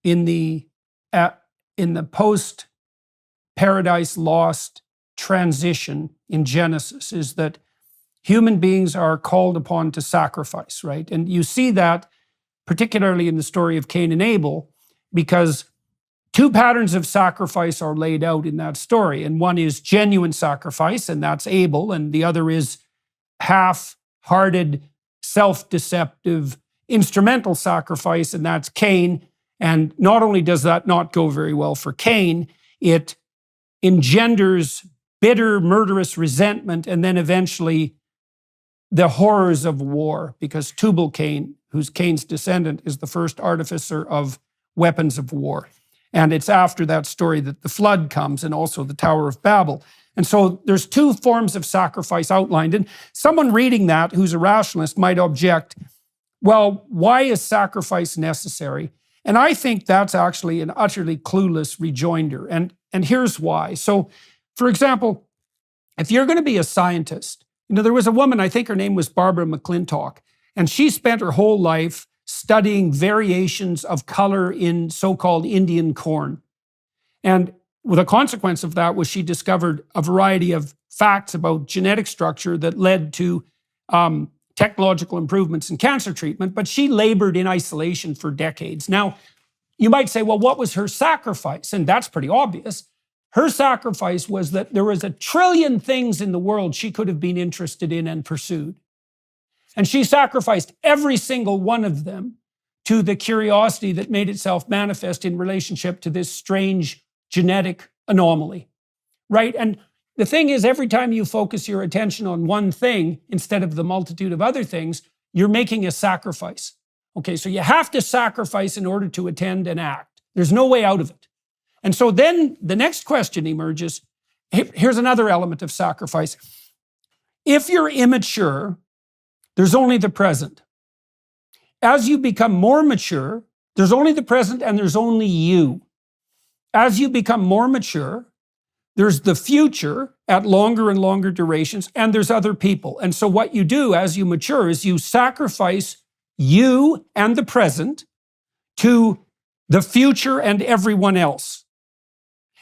in the post-Paradise Lost transition in Genesis is that human beings are called upon to sacrifice, right? And you see that particularly in the story of Cain and Abel, because two patterns of sacrifice are laid out in that story. And one is genuine sacrifice, and that's Abel, and the other is half-hearted, self-deceptive, instrumental sacrifice, and that's Cain. And not only does that not go very well for Cain, it engenders bitter, murderous resentment, and then eventually the horrors of war, because Tubal-Cain, who's Cain's descendant, is the first artificer of weapons of war. And it's after that story that the flood comes, and also the Tower of Babel. And so there's two forms of sacrifice outlined. And someone reading that who's a rationalist might object, well, why is sacrifice necessary? And I think that's actually an utterly clueless rejoinder. And here's why. So, for example, if you're going to be a scientist, there was a woman, I think her name was Barbara McClintock, and she spent her whole life studying variations of color in so-called Indian corn. And the consequence of that was she discovered a variety of facts about genetic structure that led to technological improvements in cancer treatment, but she labored in isolation for decades. Now, you might say, well, what was her sacrifice? And that's pretty obvious. Her sacrifice was that there was a trillion things in the world she could have been interested in and pursued. And she sacrificed every single one of them to the curiosity that made itself manifest in relationship to this strange genetic anomaly, right? And the thing is, every time you focus your attention on one thing instead of the multitude of other things, you're making a sacrifice. Okay, so you have to sacrifice in order to attend and act. There's no way out of it. And so then the next question emerges. Here's another element of sacrifice. If you're immature, there's only the present. As you become more mature, there's only the present and there's only you. As you become more mature, there's the future at longer and longer durations, and there's other people. And so what you do as you mature is you sacrifice you and the present to the future and everyone else.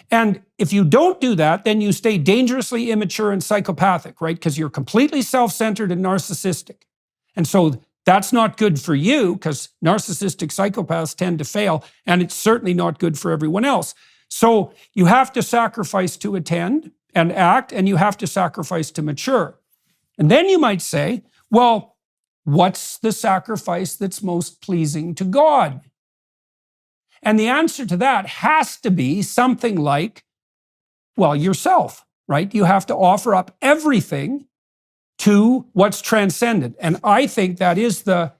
And if you don't do that, then you stay dangerously immature and psychopathic, right? Because you're completely self-centered and narcissistic. And so that's not good for you, because narcissistic psychopaths tend to fail, and it's certainly not good for everyone else. So you have to sacrifice to attend and act, and you have to sacrifice to mature. And then you might say, well, what's the sacrifice that's most pleasing to God? And the answer to that has to be something like, well, yourself, right? You have to offer up everything to what's transcendent. And I think that is that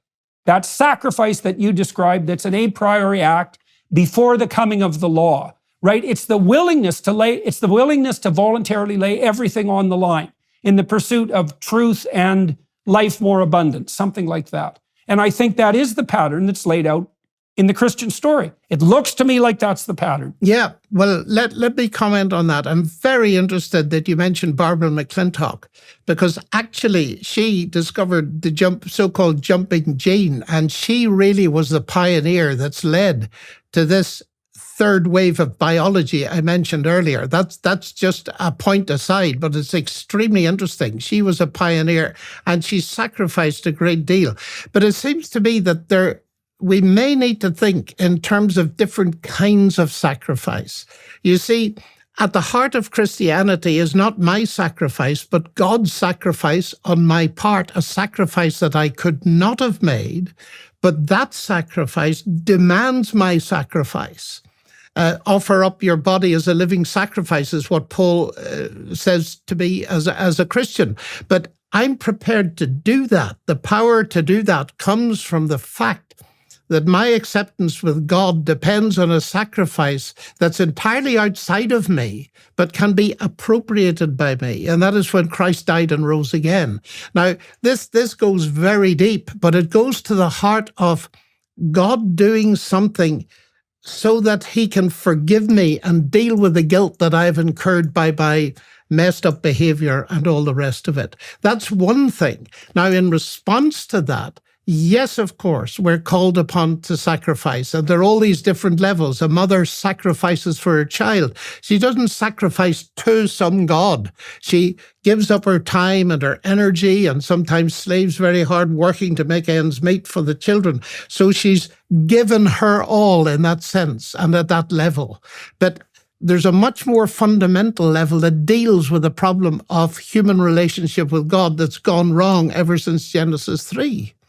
sacrifice that you described, that's an a priori act before the coming of the law, right? It's the willingness to voluntarily lay everything on the line in the pursuit of truth and life more abundant, something like that. And I think that is the pattern that's laid out in the Christian story. It looks to me like that's the pattern. Yeah, well, let me comment on that. I'm very interested that you mentioned Barbara McClintock, because actually she discovered the so-called jumping gene, and she really was the pioneer that's led to this third wave of biology I mentioned earlier. That's just a point aside, but it's extremely interesting. She was a pioneer, and she sacrificed a great deal. But it seems to me that we may need to think in terms of different kinds of sacrifice. You see, at the heart of Christianity is not my sacrifice, but God's sacrifice on my part, a sacrifice that I could not have made, but that sacrifice demands my sacrifice. Offer up your body as a living sacrifice is what Paul says to me as a Christian. But I'm prepared to do that. The power to do that comes from the fact that my acceptance with God depends on a sacrifice that's entirely outside of me, but can be appropriated by me. And that is when Christ died and rose again. Now, this goes very deep, but it goes to the heart of God doing something so that he can forgive me and deal with the guilt that I've incurred by my messed up behavior and all the rest of it. That's one thing. Now, in response to that, Yes, of course, we're called upon to sacrifice. And there are all these different levels. A mother sacrifices for her child. She doesn't sacrifice to some god. She gives up her time and her energy and sometimes slaves very hard working to make ends meet for the children. So she's given her all in that sense and at that level. But there's a much more fundamental level that deals with the problem of human relationship with God that's gone wrong ever since Genesis 3.